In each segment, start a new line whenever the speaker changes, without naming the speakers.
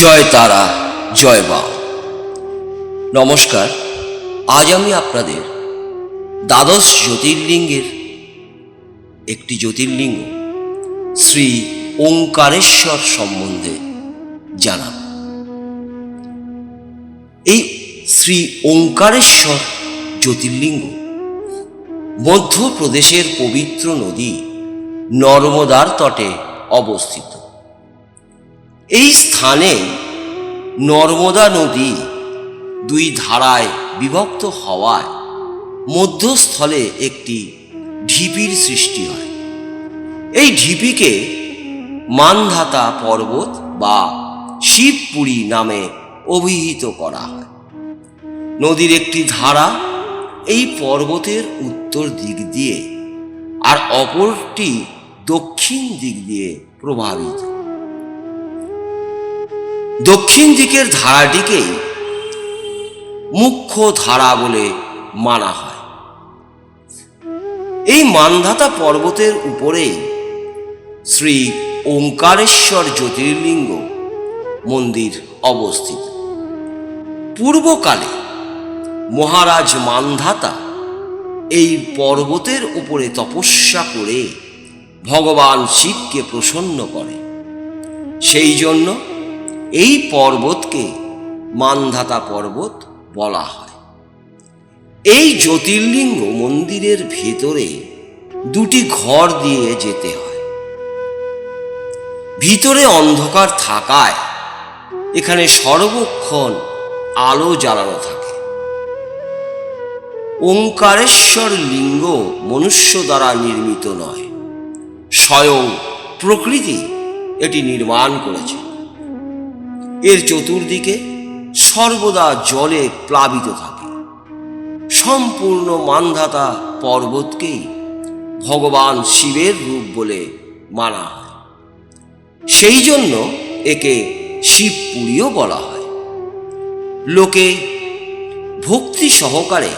জয় তারা, জয় মা। নমস্কার। আজ আমি আপনাদের দ্বাদশ জ্যোতির্লিঙ্গের একটি জ্যোতির্লিঙ্গ শ্রী ওঙ্কারেশ্বর সম্বন্ধে জানাব। এই শ্রী ওঙ্কারেশ্বর জ্যোতির্লিঙ্গ মধ্যপ্রদেশের পবিত্র নদী নর্মদার তটে অবস্থিত। এই স্থানে নর্মদা নদী দুই ধারায় বিভক্ত হওয়ায় মধ্যস্থলে একটি ঢিপির সৃষ্টি হয়। এই ঢিপিকে মানধাতা পর্বত বা শিবপুরী নামে অভিহিত করা হয়। নদীর একটি ধারা এই পর্বতের উত্তর দিক দিয়ে আর অপরটি দক্ষিণ দিক দিয়ে প্রবাহিত। দক্ষিণ দিকের ধারাটিকেই মুখ্য ধারা বলে মানা হয়। এই মানধাতা পর্বতের উপরেই শ্রী ওঙ্কারেশ্বর জ্যোতির্লিঙ্গ মন্দির অবস্থিত। পূর্বকালে মহারাজ মানধাতা এই পর্বতের উপরে তপস্যা করে ভগবান শিবকে প্রসন্ন করে। সেই জন্য এই পর্বতকে মানধাতা পর্বত বলা হয়। এই জ্যোতির্লিঙ্গ মন্দিরের ভেতরে দুটি ঘর দিয়ে যেতে হয়। ভিতরে অন্ধকার থাকায় এখানে সর্বক্ষণ আলো জ্বালানো থাকে। ওঙ্কারেশ্বর লিঙ্গ মনুষ্য দ্বারা নির্মিত নয়, স্বয়ং প্রকৃতি এটি নির্মাণ করেছে। এর চতুর্দিকে সর্বদা জলে প্লাবিত থাকে। সম্পূর্ণ মানধাতা পর্বতকেই ভগবান শিবের রূপ বলে মানা হয়। সেই জন্য একে শিবপুরীও বলা হয়। লোকে ভক্তি সহকারে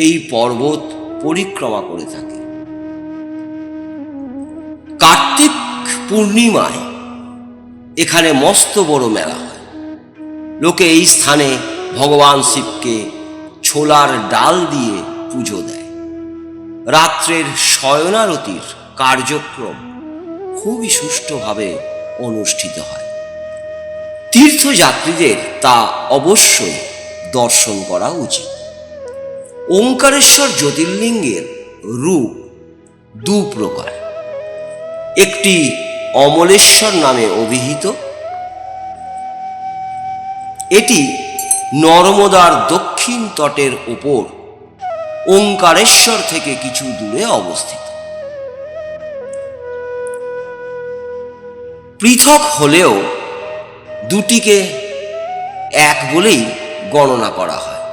এই পর্বত পরিক্রমা করে থাকে। কার্তিক পূর্ণিমায় এখানে মস্ত বড় মেলা হয়। লোকে এই স্থানে ভগবান শিবকে ছোলার ডাল দিয়ে পুজো দেয়। রাত্রের শয়নারতির কার্যক্রম খুবই সুষ্ঠুভাবে অনুষ্ঠিত হয়। তীর্থযাত্রীদের তা অবশ্যই দর্শন করা উচিত। ওঙ্কারেশ্বর জ্যোতির্লিঙ্গের রূপ দু প্রকার। একটি অমলেশ্বর নামে অভিহিত। এটি নর্মদার দক্ষিণ তটের ওপর ওঙ্কারেশ্বর থেকে কিছু দূরে অবস্থিত। পৃথক হলেও দুটিকে এক বলেই গণনা করা হয়।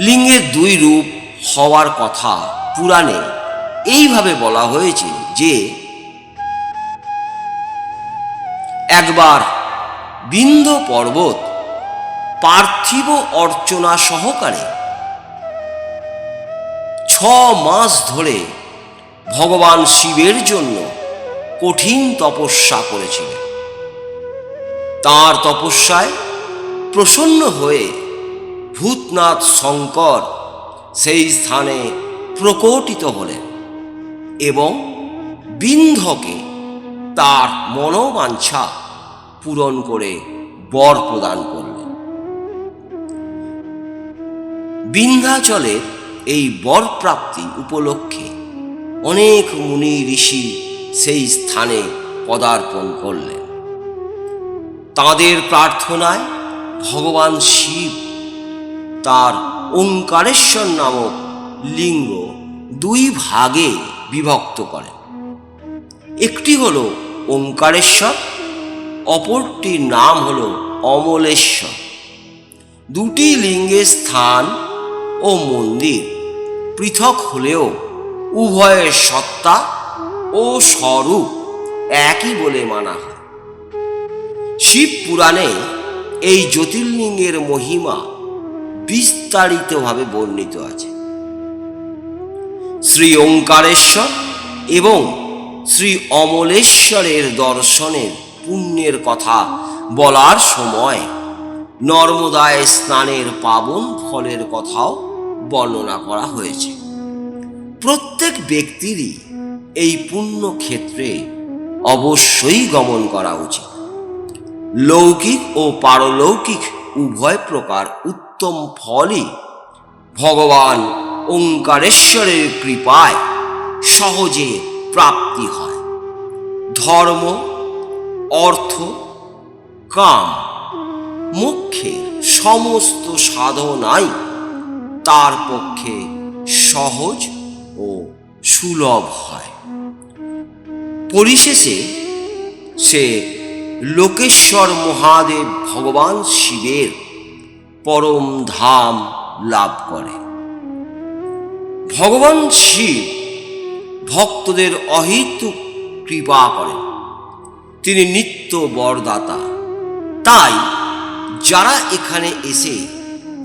লিঙ্গের দুই রূপ হওয়ার কথা পুরাণে এইভাবে বলা হয়েছে যে একবার বিন্ধ্য পর্বত পার্থিব অর্চনা সহকারে 6 মাস ধরে ভগবান শিবের জন্য কঠিন তপস্যা করেছিলেন। তাঁর তপস্যায় প্রসন্ন হয়ে ভূতনাথ শঙ্কর সেই স্থানে প্রকটিত হলেন এবং বিন্ধ্যকে তার মনোবাঞ্ছা পূরণ করে বর প্রদান করলেন। বিন্ধ্যাচলের এই বর প্রাপ্তি উপলক্ষে অনেক মুনি ঋষি সেই স্থানে পদার্পণ করলেন। তাঁদের প্রার্থনায় ভগবান শিব তার ওঙ্কারেশ্বর নামক লিঙ্গ দুই ভাগে বিভক্ত করেন। একটি হল ওঙ্কারেশ্বর, অপরটির নাম হল অমলেশ্বর। দুটি লিঙ্গের স্থান ও মন্দির পৃথক হলেও উভয়ের সত্তা ও স্বরূপ একই বলে মানা হয়। শিব পুরাণে এই জ্যোতির্লিঙ্গের মহিমা বিস্তারিতভাবে বর্ণিত আছে। শ্রী ওঙ্কারেশ্বর এবং শ্রী অমলেশ্বরের দর্শনের পুণ্যের কথা বলার সময় নর্মদায় স্নানের পাবন ফলের কথাও বর্ণনা করা হয়েছে। প্রত্যেক ব্যক্তিরই এই পুণ্য ক্ষেত্রে অবশ্যই গমন করা উচিত। লৌকিক ও পারলৌকিক উভয় প্রকার উত্তম ফলই ভগবান ওঙ্কারেশ্বরের কৃপায় সহজে প্রাপ্তি হয়। ধর্ম, অর্থ, কাম, মোক্ষের সমস্ত সাধনাই তার পক্ষে সহজ ও সুলভ হয়। পরিশেষে সে লোকেশ্বর মহাদেব ভগবান শিবের পরম ধাম লাভ করে। ভগবান শিব ভক্তদের অহেতুক কৃপা করেন। তিনি নিত্য বরদাতা। তাই যারা এখানে এসে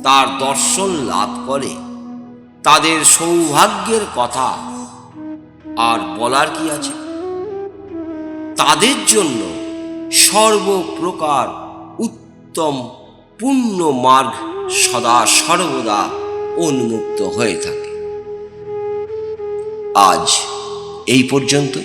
তার দর্শন লাভ করে তাদের সৌভাগ্যের কথা আর বলার কি আছে। তাদের জন্য সর্বপ্রকার উত্তম পুণ্য মার্গ সদা সর্বদা উন্মুক্ত হয়ে থাকে। আজ এই পর্যন্ত।